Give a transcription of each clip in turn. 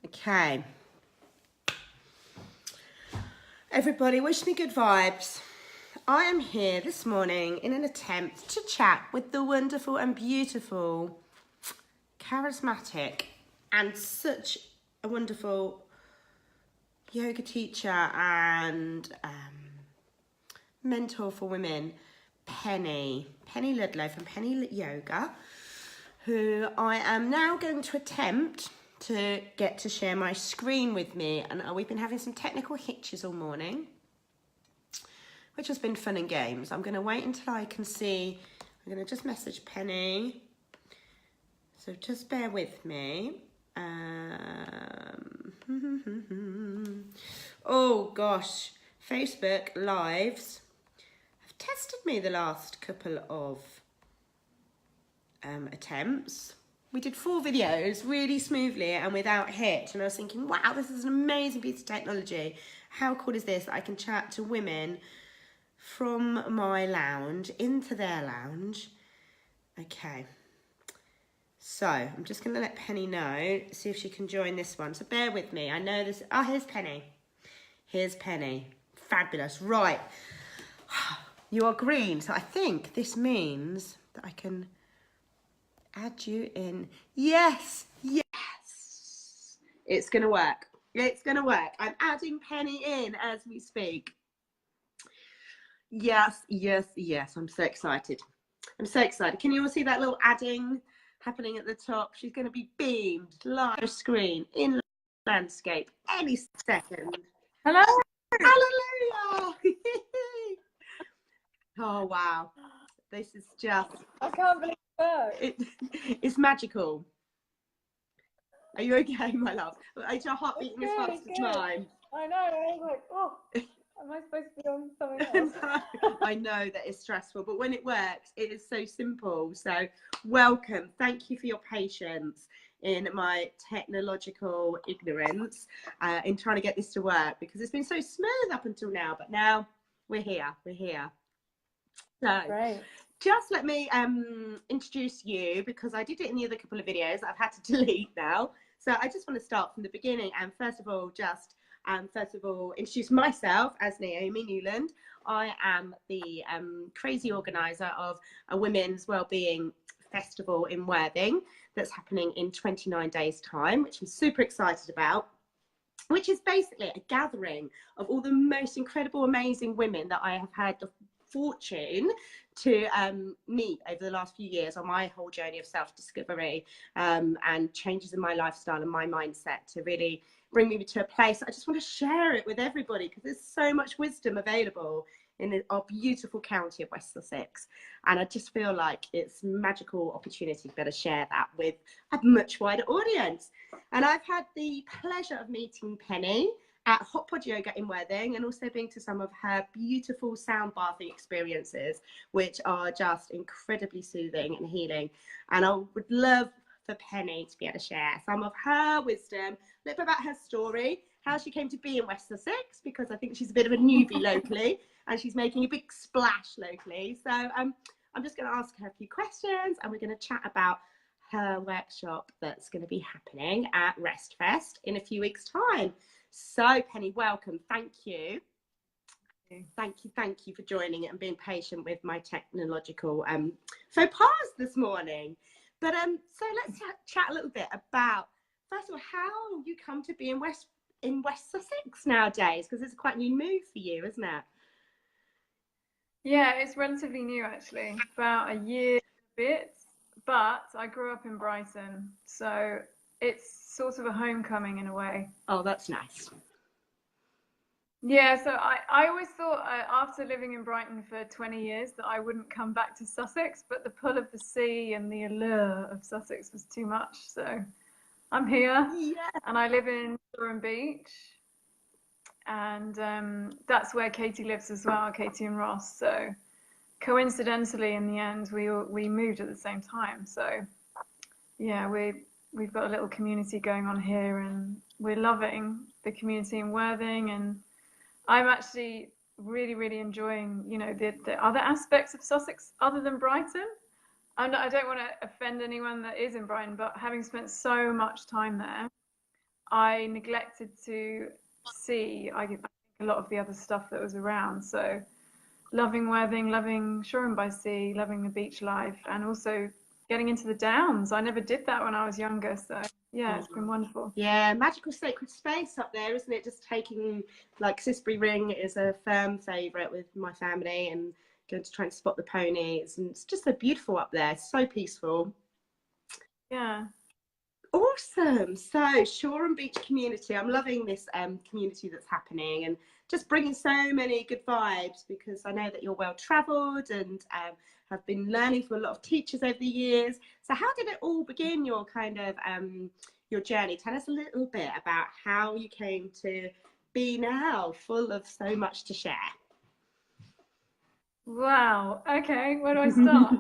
Okay. Everybody, wish me good vibes. I am here this morning in an attempt to chat with the wonderful and beautiful, charismatic, and such a wonderful yoga teacher and mentor for women, Pennie Ludlow from Pennie Yoga, who I am now going to attempt to get to share my screen with me. And we've been having some technical hitches all morning, which has been fun and games. I'm going to wait until I can see. I'm going to just message Pennie. So just bear with me. Oh gosh, Facebook Lives have tested me the last couple of attempts. We did 4 videos really smoothly and without hitch, and I was thinking, wow, this is an amazing piece of technology. How cool is this that I can chat to women from my lounge into their lounge? Okay, so I'm just going to let Pennie know, see if she can join this one. So bear with me. I know this. Oh, here's Pennie. Here's Pennie. Fabulous. Right. You are green. So I think this means that I can add you in. Yes. Yes. It's going to work. It's going to work. I'm adding Pennie in as we speak. Yes. I'm so excited. I'm so excited. Can you all see that little adding happening at the top? She's going to be beamed live screen in landscape any second. Hello. Hallelujah. Oh wow, this is just, I can't believe it. It's magical. Are you okay, my love? Is your heart beating as fast as mine? I know. I was like, oh, am I supposed to be on something else? I know that it's stressful, but when it works, it is so simple. So welcome. Thank you for your patience in my technological ignorance in trying to get this to work, because it's been so smooth up until now, but now we're here. So Great. just let me introduce you, because I did it in the other couple of videos I've had to delete now. So I just want to start from the beginning, and first of all introduce myself as Naomi Newland. I am the crazy organizer of a women's wellbeing festival in Worthing that's happening in 29 days time, which I'm super excited about, which is basically a gathering of all the most incredible, amazing women that I have had the fortune to meet over the last few years on my whole journey of self-discovery and changes in my lifestyle and my mindset, to really bring me to a place. I just want to share it with everybody, because there's so much wisdom available in our beautiful county of West Sussex, and I just feel like it's a magical opportunity to better share that with a much wider audience. And I've had the pleasure of meeting Pennie at Hot Pod Yoga in Worthing, and also being to some of her beautiful sound bathing experiences, which are just incredibly soothing and healing. And I would love for Pennie to be able to share some of her wisdom, a little bit about her story, how she came to be in West Sussex, because I think she's a bit of a newbie locally, and she's making a big splash locally. So I'm just going to ask her a few questions, and we're going to chat about her workshop that's going to be happening at Restfest in a few weeks' time. So Pennie, welcome. Thank you for joining it and being patient with my technological faux pas this morning. But so let's chat a little bit about, first of all, how you come to be in West Sussex nowadays, because it's quite a new move for you, isn't it? Yeah, it's relatively new actually, about a year and a bit, but I grew up in Brighton, so it's sort of a homecoming in a way. Oh, that's nice. Yeah, so I always thought after living in Brighton for 20 years that I wouldn't come back to Sussex, but the pull of the sea and the allure of Sussex was too much. So I'm here, and I live in Durham Beach, and that's where Katie lives as well, Katie and Ross. So coincidentally, in the end, we moved at the same time. So yeah, we've got a little community going on here, and we're loving the community in Worthing, and I'm actually really enjoying, the other aspects of Sussex other than Brighton. I don't want to offend anyone that is in Brighton, but having spent so much time there, I neglected to see, I think, a lot of the other stuff that was around. So loving Worthing, loving Shoreham by Sea, loving the beach life, and also getting into the Downs. I never did that when I was younger, so yeah, it's been wonderful. Yeah, magical sacred space up there, isn't it? Just taking, like, Sisbury Ring is a firm favourite with my family, and going to try and spot the ponies, and it's just so beautiful up there, so peaceful. Yeah. Awesome. So Shoreham Beach community, I'm loving this community that's happening, and just bringing so many good vibes, because I know that you're well travelled and have been learning from a lot of teachers over the years. So how did it all begin, your kind of your journey? Tell us a little bit about how you came to be now full of so much to share. Wow. Okay, where do I start?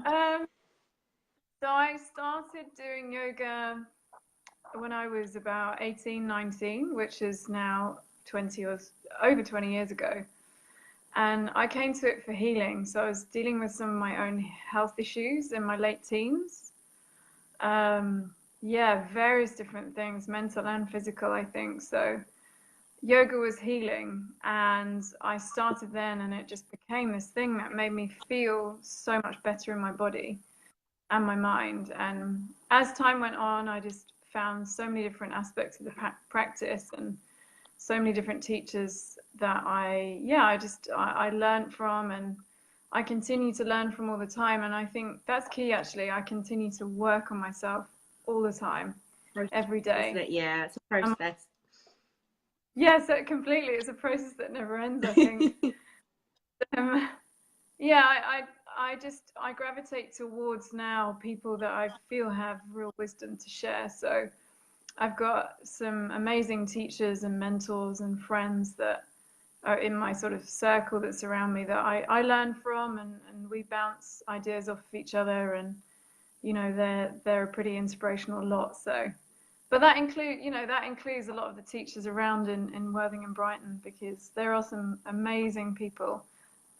So I started doing yoga when I was about 18, 19, which is now 20 or over 20 years ago. And I came to it for healing. So I was dealing with some of my own health issues in my late teens. Yeah, various different things, mental and physical, I think. So yoga was healing, and I started then, and it just became this thing that made me feel so much better in my body and my mind. And as time went on, I just found so many different aspects of the practice, and so many different teachers that I learned from, and I continue to learn from all the time. And I think that's key, actually. I continue to work on myself all the time, every day. Isn't it? Yeah, it's a process. Yeah, so completely, it's a process that never ends, I think. Yeah, I gravitate towards now people that I feel have real wisdom to share. So I've got some amazing teachers and mentors and friends that are in my sort of circle that's around me that I learn from, and we bounce ideas off of each other, and you know, they're a pretty inspirational lot. So but that includes a lot of the teachers around in Worthing and Brighton, because there are some amazing people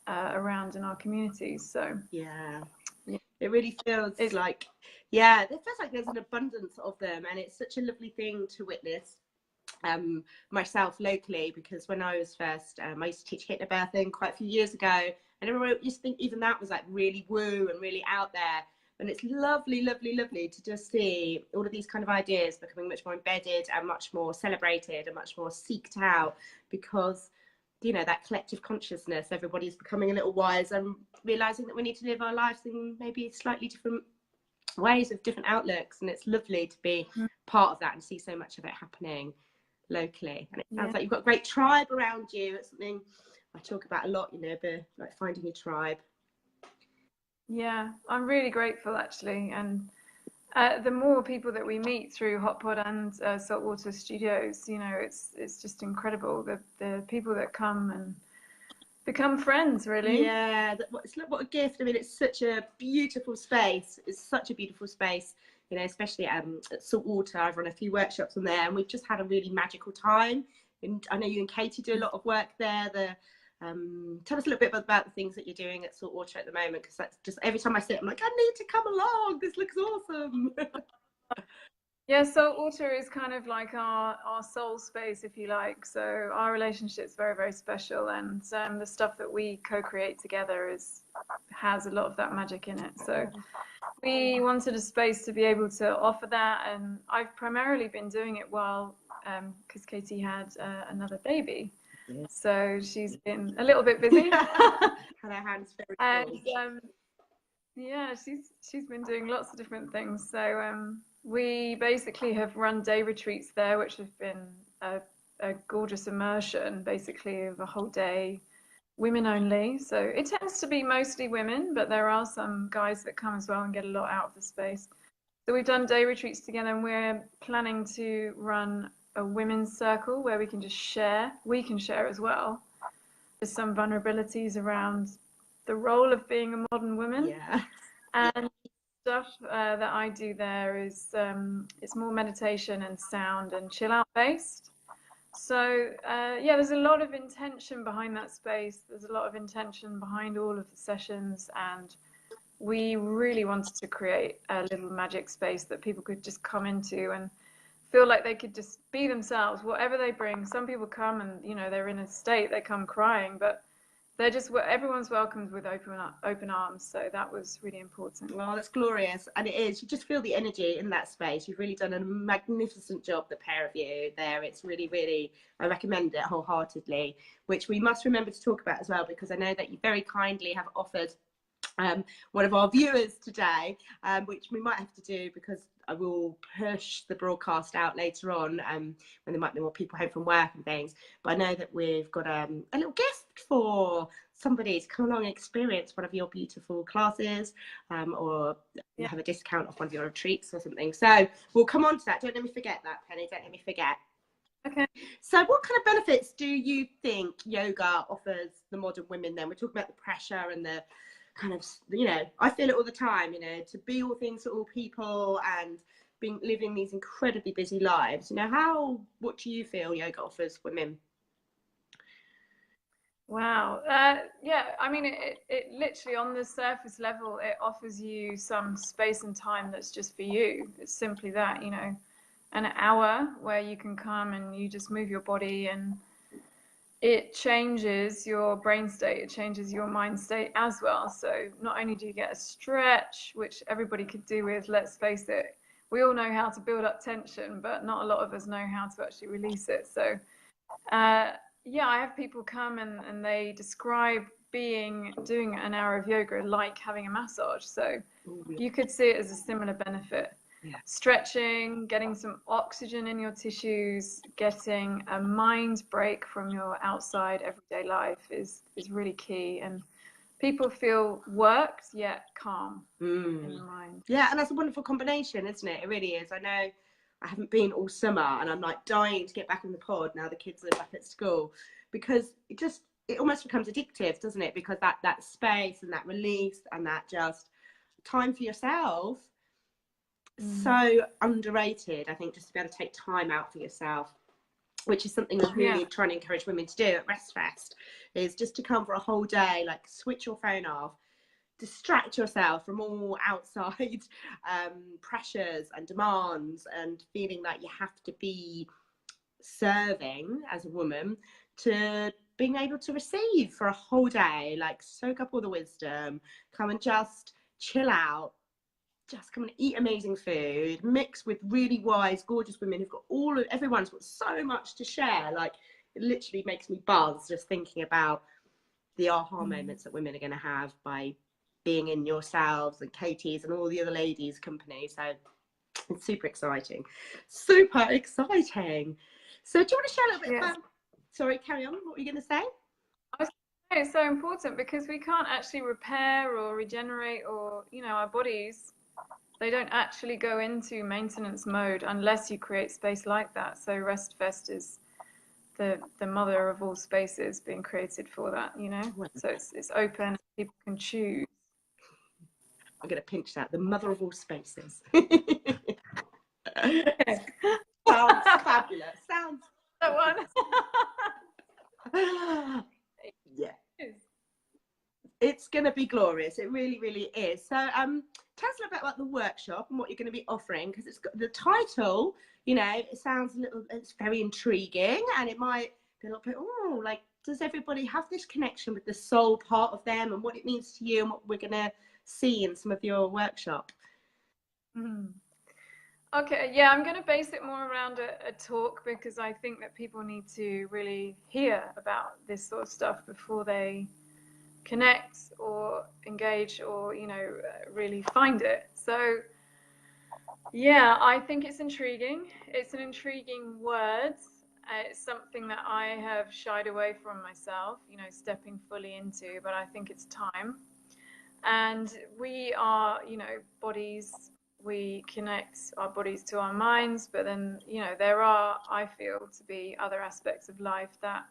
around in our communities. So Yeah. yeah. It really feels like, yeah, it feels like there's an abundance of them, and it's such a lovely thing to witness myself locally, because when I was first, I used to teach hypnobirthing quite a few years ago, and everyone used to think even that was like really woo and really out there. And it's lovely, lovely, lovely to just see all of these kind of ideas becoming much more embedded and much more celebrated and much more seeked out, because you know, that collective consciousness, everybody's becoming a little wiser and realizing that we need to live our lives in maybe slightly different ways, with different outlooks. And it's lovely to be part of that and see so much of it happening locally. And it sounds like you've got a great tribe around you. It's something I talk about a lot, you know, like finding your tribe. Yeah, I'm really grateful, actually. And the more people that we meet through Hot Pod and Saltwater Studios, you know, it's just incredible. The people that come and become friends, really. Yeah, what a gift. I mean, it's such a beautiful space. It's such a beautiful space, you know, especially at Saltwater. I've run a few workshops on there, and we've just had a really magical time. And I know you and Katie do a lot of work there. Tell us a little bit about the things that you're doing at Saltwater at the moment, because that's just, every time I sit, I'm like, I need to come along. This looks awesome. Yeah, Saltwater is kind of like our soul space, if you like. So our relationship's very, very special, and the stuff that we co-create together has a lot of that magic in it. So we wanted a space to be able to offer that, and I've primarily been doing it while, because Katie had another baby. Yeah. So she's been a little bit busy. Had her hands very full. Yeah, she's been doing lots of different things. So we basically have run day retreats there, which have been a gorgeous immersion, basically of a whole day, women only. So it tends to be mostly women, but there are some guys that come as well and get a lot out of the space. So we've done day retreats together, and we're planning to run a women's circle where we can just share. We can share as well. There's some vulnerabilities around the role of being a modern woman. Yeah. And stuff that I do there is it's more meditation and sound and chill out based. So yeah, there's a lot of intention behind that space. There's a lot of intention behind all of the sessions, and we really wanted to create a little magic space that people could just come into and feel like they could just be themselves, whatever they bring. Some people come and, you know, they're in a state, they come crying, but they're just, everyone's welcomed with open arms. So that was really important. Well, that's glorious. And it is, you just feel the energy in that space. You've really done a magnificent job, the pair of you there. It's really, really, I recommend it wholeheartedly, which we must remember to talk about as well, because I know that you very kindly have offered one of our viewers today, which we might have to do because I will push the broadcast out later on when there might be more people home from work and things. But I know that we've got a little gift for somebody to come along and experience one of your beautiful classes, or have a discount off one of your retreats or something. So we'll come on to that. Don't let me forget that, Penny. Don't let me forget. Okay. So what kind of benefits do you think yoga offers the modern women then? We're talking about the pressure and the kind of, you know, I feel it all the time, you know, to be all things to all people and living these incredibly busy lives. You know, what do you feel yoga offers women? Wow. Yeah, I mean, it literally on the surface level, it offers you some space and time that's just for you. It's simply that, you know, an hour where you can come and you just move your body, and it changes your brain state, it changes your mind state as well. So not only do you get a stretch, which everybody could do with, let's face it, we all know how to build up tension, but not a lot of us know how to actually release it. So yeah, I have people come and they describe doing an hour of yoga like having a massage. So you could see it as a similar benefit. Yeah. Stretching, getting some oxygen in your tissues, getting a mind break from your outside everyday life is really key. And people feel worked yet calm in the mind. Yeah, and that's a wonderful combination, isn't it? It really is. I know I haven't been all summer and I'm like dying to get back in the pod now the kids are back at school, because it almost becomes addictive, doesn't it? Because that space and that release and that just time for yourself, so underrated. I think just to be able to take time out for yourself, which is something we're really trying to encourage women to do at Restfest, is just to come for a whole day, like switch your phone off, distract yourself from all outside pressures and demands and feeling like you have to be serving as a woman, to being able to receive for a whole day, like soak up all the wisdom, come and just chill out, just come and eat amazing food, mix with really wise, gorgeous women who've got everyone's got so much to share. Like, it literally makes me buzz just thinking about the aha moments that women are going to have by being in yourselves and Katie's and all the other ladies' company. So it's super exciting. Super exciting. So do you want to share a little bit about, sorry, carry on, what were you going to say? It's so important because we can't actually repair or regenerate, or, you know, our bodies, they don't actually go into maintenance mode unless you create space like that. So Restfest is the mother of all spaces being created for that, you know. So it's open, people can choose. I'm going to pinch that, the mother of all spaces. Sounds fabulous. Sounds that one. Yeah. It's going to be glorious. It really, really is. So tell us a little bit about the workshop and what you're going to be offering, because it's got the title, you know, it's very intriguing, and it might be a little bit, like, does everybody have this connection with the soul part of them and what it means to you and what we're going to see in some of your workshop? Okay, yeah, I'm going to base it more around a talk, because I think that people need to really hear about this sort of stuff before they connect or engage or, you know, really find it. So yeah, I think it's intriguing. It's an intriguing word. It's something that I have shied away from myself, you know, stepping fully into, but I think it's time. And we are, you know, bodies, we connect our bodies to our minds, but then, you know, there are, I feel, to be other aspects of life that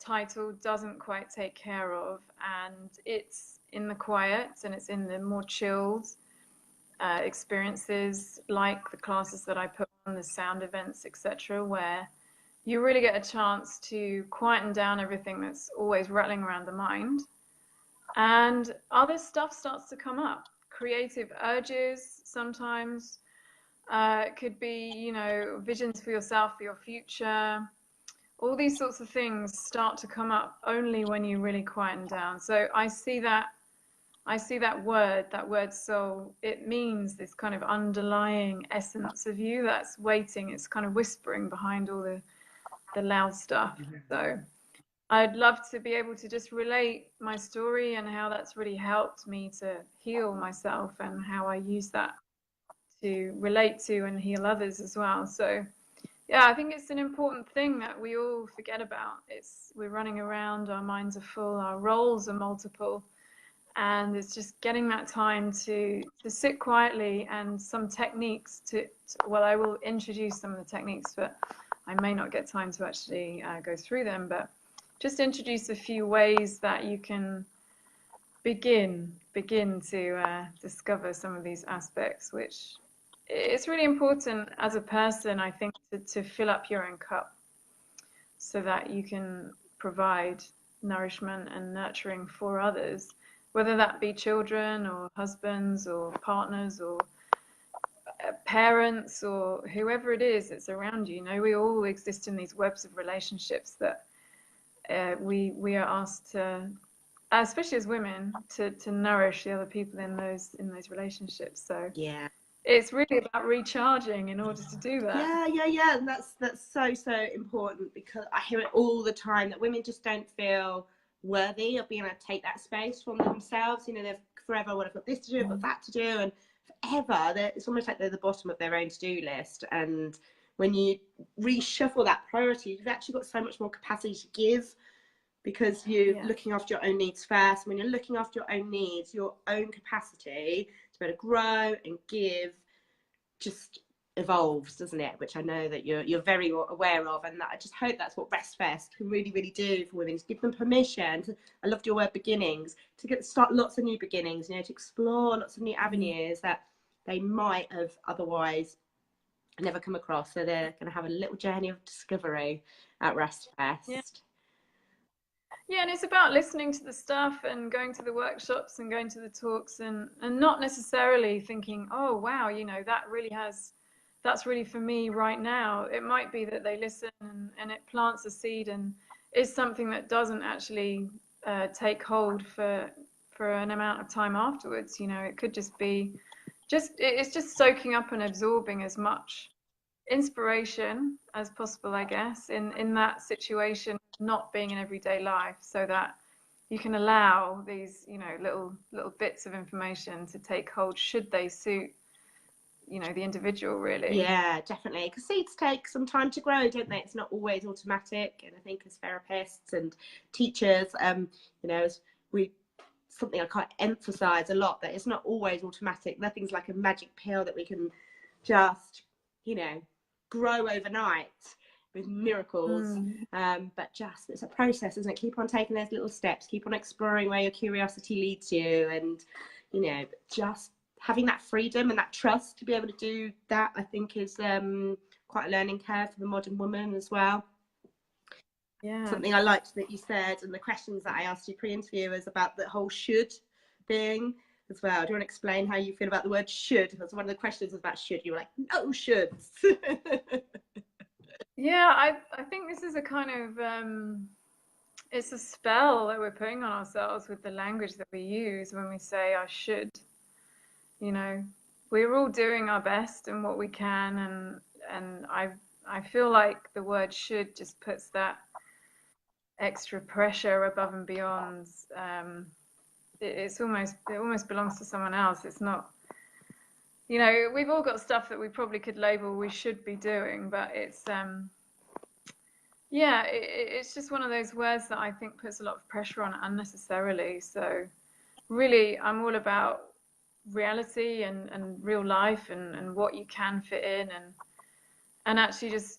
title doesn't quite take care of, and it's in the quiet and it's in the more chilled experiences, like the classes that I put on, the sound events, etc., where you really get a chance to quieten down everything that's always rattling around the mind, and other stuff starts to come up, creative urges sometimes, It could be, you know, visions for yourself, for your future. All these sorts of things start to come up only when you really quieten down. So I see that word soul. It means this kind of underlying essence of you that's waiting. It's kind of whispering behind all the loud stuff. So I'd love to be able to just relate my story and how that's really helped me to heal myself and how I use that to relate to and heal others as well. So yeah, I think it's an important thing that we all forget about. We're running around, our minds are full, our roles are multiple, and it's just getting that time to sit quietly and some techniques well, I will introduce some of the techniques, but I may not get time to actually go through them, but just introduce a few ways that you can begin to discover some of these aspects, which it's really important as a person, I think, to fill up your own cup so that you can provide nourishment and nurturing for others, whether that be children or husbands or partners or parents or whoever it is that's around you. You know, we all exist in these webs of relationships that we are asked to, especially as women, to nourish the other people in those relationships. So Yeah. it's really about recharging in order to do that. Yeah. And that's so important, because I hear it all the time that women just don't feel worthy of being able to take that space from themselves. You know, they've forever, well, I've got this to do, I've got that to do, and forever it's almost like they're the bottom of their own to-do list. And when you reshuffle that priority, you've actually got so much more capacity to give, because you're looking after your own needs first. When you're looking after your own needs, your own capacity to be able to grow and give just evolves, doesn't it? Which I know that you're very aware of, and that I just hope that's what Restfest can really do for women, to give them permission to, I loved your word beginnings, to start lots of new beginnings, you know, to explore lots of new avenues that they might have otherwise never come across. So they're going to have a little journey of discovery at Restfest. Yeah, and it's about listening to the stuff and going to the workshops and going to the talks, and not necessarily thinking, oh wow, you know, that's really for me right now. It might be that they listen and it plants a seed and is something that doesn't actually take hold for an amount of time afterwards. You know, it could just be it's just soaking up and absorbing as much inspiration as possible, I guess, in that situation, not being in everyday life, so that you can allow these, you know, little bits of information to take hold, should they suit, you know, the individual, really. Yeah, definitely, because seeds take some time to grow, don't they? It's not always automatic. And I think as therapists and teachers, you know, something I can't emphasize a lot, that it's not always automatic. Nothing's like a magic pill that we can just, you know, grow overnight with miracles. But just, it's a process, isn't it? Keep on taking those little steps, keep on exploring where your curiosity leads you, and, you know, just having that freedom and that trust to be able to do that, I think, is quite a learning curve for the modern woman as well. Yeah. Something I liked that you said, and the questions that I asked you pre-interview, is about the whole should thing as well. Do you want to explain how you feel about the word should? Because one of the questions was about should. You were like, no shoulds. Yeah, I think this is a kind of it's a spell that we're putting on ourselves with the language that we use when we say I should. You know, we're all doing our best and what we can, and I feel like the word should just puts that extra pressure above and beyond. It almost belongs to someone else. It's not, you know, we've all got stuff that we probably could label we should be doing, but it's yeah, it's just one of those words that I think puts a lot of pressure on it unnecessarily. So really, I'm all about reality and real life and what you can fit in, and actually just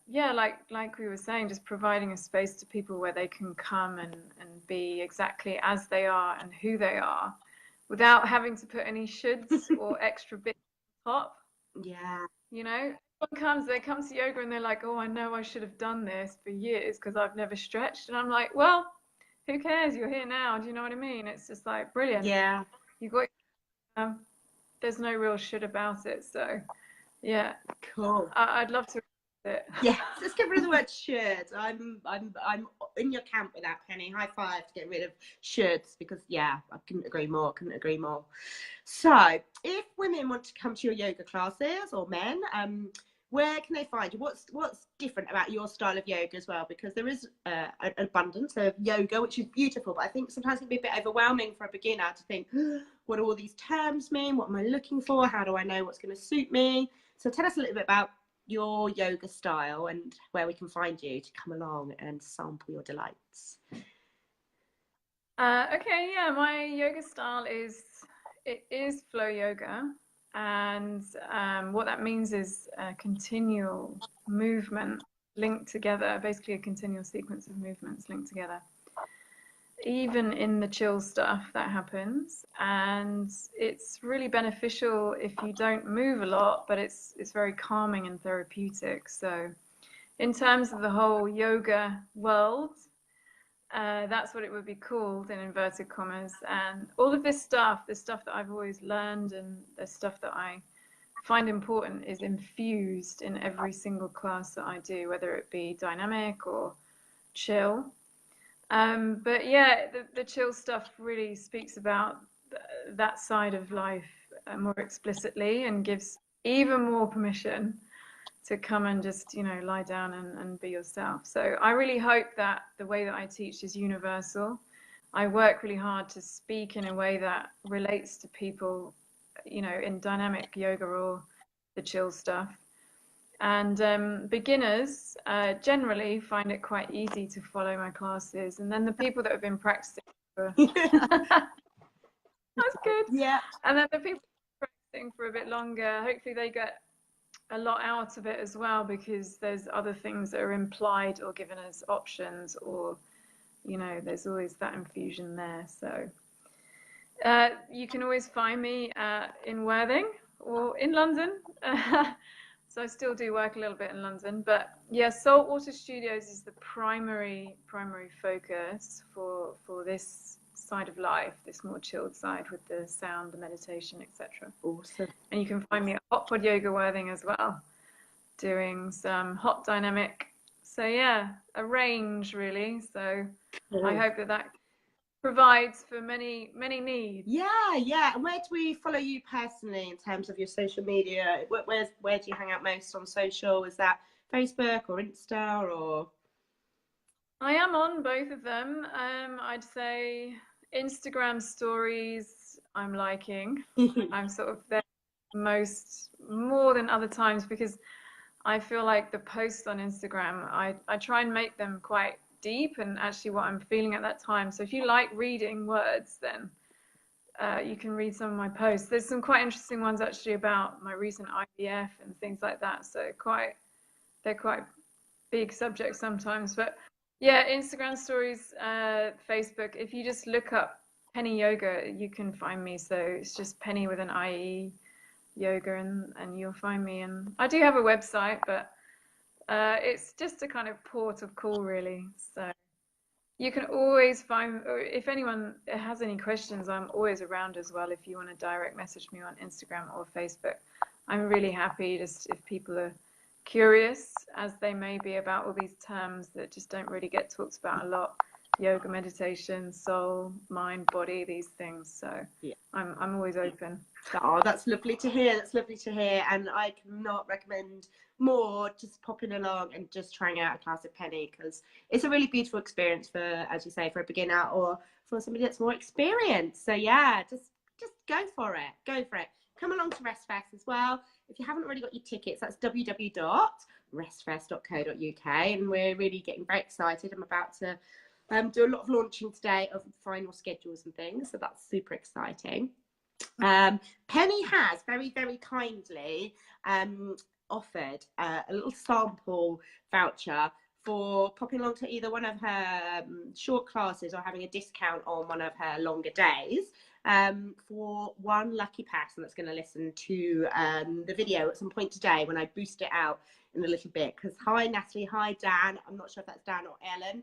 yeah, like we were saying, just providing a space to people where they can come and be exactly as they are and who they are, without having to put any shoulds or extra bits on top. Yeah. You know, they come to yoga and they're like, oh, I know I should have done this for years because I've never stretched. And I'm like, well, who cares? You're here now. Do you know what I mean? It's just like, brilliant. Yeah. You got, there's no real should about it. So Yeah, Cool. I'd love to read it. Yes, let's get rid of the word should. I'm in your camp with that, Penny. High five to get rid of shoulds, because yeah, I couldn't agree more. Couldn't agree more. So, if women want to come to your yoga classes, or men, where can they find you? What's different about your style of yoga as well? Because there is an abundance of yoga, which is beautiful, but I think sometimes it can be a bit overwhelming for a beginner to think, what do all these terms mean? What am I looking for? How do I know what's going to suit me? So tell us a little bit about your yoga style and where we can find you to come along and sample your delights. Okay, yeah, my yoga style is flow yoga, and what that means is continual movement linked together, basically a continual sequence of movements linked together. Even in the chill stuff that happens, and it's really beneficial if you don't move a lot, but it's very calming and therapeutic. So in terms of the whole yoga world, that's what it would be called in inverted commas. And all of this stuff, the stuff that I've always learned and the stuff that I find important, is infused in every single class that I do, whether it be dynamic or chill. But yeah, the chill stuff really speaks about that side of life more explicitly, and gives even more permission to come and just, lie down and be yourself. So I really hope that the way that I teach is universal. I work really hard to speak in a way that relates to people, in dynamic yoga or the chill stuff. And beginners generally find it quite easy to follow my classes. And then the people that have been practicing for that's good. Yeah. And then the people practicing for a bit longer, hopefully they get a lot out of it as well, because there's other things that are implied or given as options, or there's always that infusion there. So you can always find me in Worthing or in London. So I still do work a little bit in London, but yeah, Saltwater Studios is the primary focus for this side of life, this more chilled side with the sound, the meditation, etc. Awesome. And you can find me at Hot Pod Yoga Worthing as well, doing some hot dynamic. So yeah, a range really. So I hope that provides for many needs. Yeah. And where do we follow you personally in terms of your social media? Where do you hang out most on social? Is that Facebook or Insta or? I am on both of them. I'd say Instagram stories I'm liking. I'm sort of there more than other times, because I feel like the posts on Instagram, I try and make them quite deep and actually what I'm feeling at that time. So if you like reading words, then you can read some of my posts. There's some quite interesting ones actually about my recent IVF and things like that. So they're quite big subjects sometimes. But yeah, Instagram stories, Facebook. If you just look up Pennie Yoga, you can find me. So it's just Pennie with an IE yoga, and you'll find me. And I do have a website, but it's just a kind of port of call, really. So you can always find, if anyone has any questions, I'm always around as well. If you want to direct message me on Instagram or Facebook, I'm really happy, just if people are curious, as they may be, about all these terms that just don't really get talked about a lot. Yoga, meditation, soul, mind, body, these things. So yeah, I'm always open. Oh, that's lovely to hear. That's lovely to hear. And I cannot recommend more just popping along and just trying out a class of Pennie, because it's a really beautiful experience for, as you say, for a beginner or for somebody that's more experienced. So yeah, just go for it. Go for it. Come along to Restfest as well. If you haven't already got your tickets, that's www.restfest.co.uk. And we're really getting very excited. I'm about to do a lot of launching today of final schedules and things. So that's super exciting. Pennie has very, very kindly offered a little sample voucher for popping along to either one of her short classes or having a discount on one of her longer days, for one lucky person that's going to listen to the video at some point today when I boost it out in a little bit. Because hi Natalie, hi Dan, I'm not sure if that's Dan or Ellen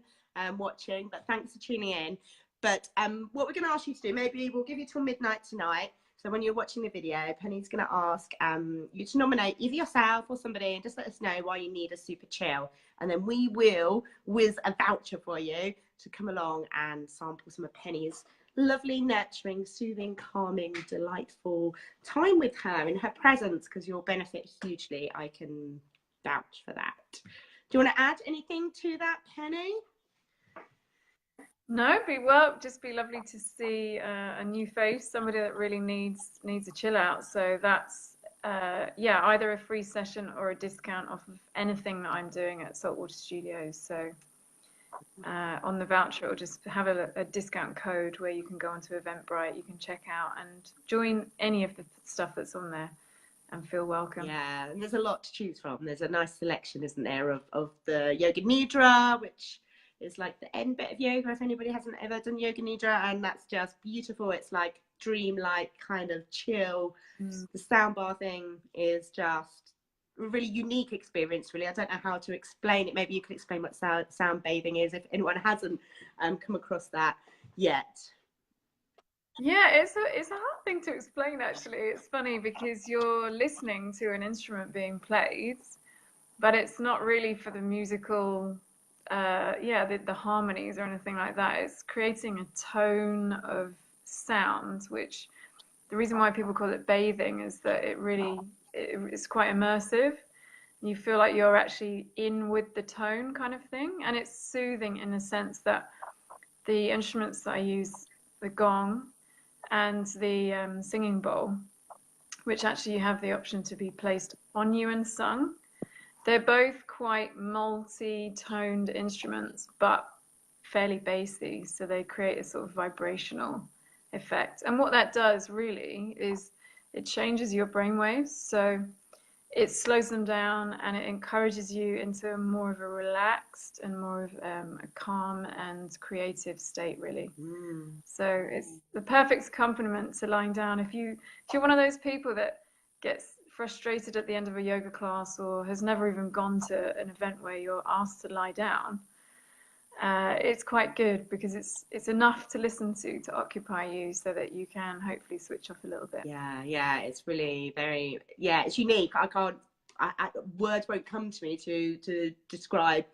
watching, but thanks for tuning in. But what we're going to ask you to do, maybe we'll give you till midnight tonight So when you're watching the video, Penny's going to ask you to nominate either yourself or somebody, and just let us know why you need a super chill. And then we will whiz a voucher for you to come along and sample some of Penny's lovely, nurturing, soothing, calming, delightful time with her in her presence, because you'll benefit hugely. I can vouch for that. Do you want to add anything to that, Penny? No, just be lovely to see a new face, somebody that really needs a chill out. So that's yeah, either a free session or a discount off of anything that I'm doing at Saltwater Studios. So on the voucher, it'll just have a discount code where you can go onto Eventbrite, you can check out and join any of the stuff that's on there and feel welcome. Yeah, and there's a lot to choose from. There's a nice selection, isn't there, of the Yoga Nidra, which is like the end bit of yoga if anybody hasn't ever done Yoga Nidra, and that's just beautiful. It's like dream-like kind of chill. The soundbar thing is just a really unique experience, really. I don't know how to explain it. Maybe you could explain what sound bathing is if anyone hasn't come across that yet. Yeah, it's a hard thing to explain, actually. It's funny because you're listening to an instrument being played, but it's not really for the musical the harmonies or anything like that. It's creating a tone of sound, which the reason why people call it bathing is that it's quite immersive. You feel like you're actually in with the tone, kind of thing, and it's soothing in the sense that the instruments that I use, the gong and the singing bowl, which actually you have the option to be placed on you and sung. They're both quite multi-toned instruments, but fairly bassy, so they create a sort of vibrational effect. And what that does really is it changes your brainwaves, so it slows them down and it encourages you into more of a relaxed and more of a calm and creative state, really. So it's the perfect accompaniment to lying down. If you're one of those people that gets frustrated at the end of a yoga class or has never even gone to an event where you're asked to lie down, it's quite good because it's enough to listen to occupy you so that you can hopefully switch off a little bit. Yeah, it's really very, it's unique. Words won't come to me to describe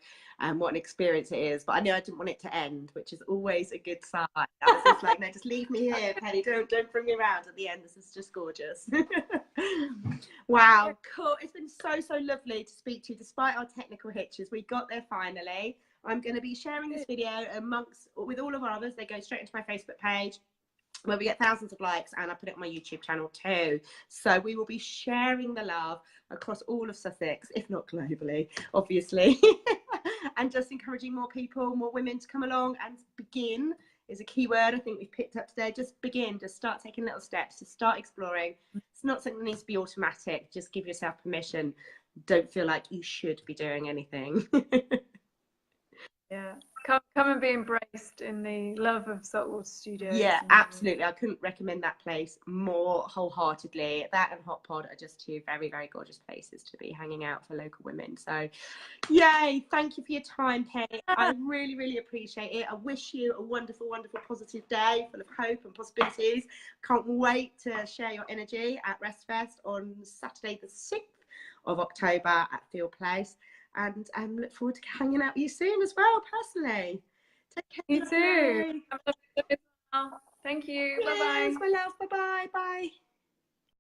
what an experience it is, but I know I didn't want it to end, which is always a good sign. I was just like, no, just leave me here, Penny, don't bring me around at the end. This is just gorgeous. Wow, cool. It's been so lovely to speak to you despite our technical hitches. We got there finally. I'm going to be sharing this video with all of our others. They go straight into my Facebook page where we get thousands of likes, and I put it on my YouTube channel too. So we will be sharing the love across all of Sussex, if not globally, obviously. And just encouraging more people, more women to come along and begin is a key word I think we've picked up today. Just begin, just start taking little steps, to start exploring. It's not something that needs to be automatic. Just give yourself permission. Don't feel like you should be doing anything. Yeah, come and be embraced in the love of Saltwater Studios. Yeah, absolutely. I couldn't recommend that place more wholeheartedly. That and Hot Pod are just two very, very gorgeous places to be hanging out for local women. So, yay! Thank you for your time, Penny. I really, really appreciate it. I wish you a wonderful, wonderful, positive day full of hope and possibilities. Can't wait to share your energy at Restfest on Saturday, the 6th of October at Field Place. And look forward to hanging out with you soon as well, personally. Take care. You too. Thank you. Bye bye. My love. Bye bye. Bye.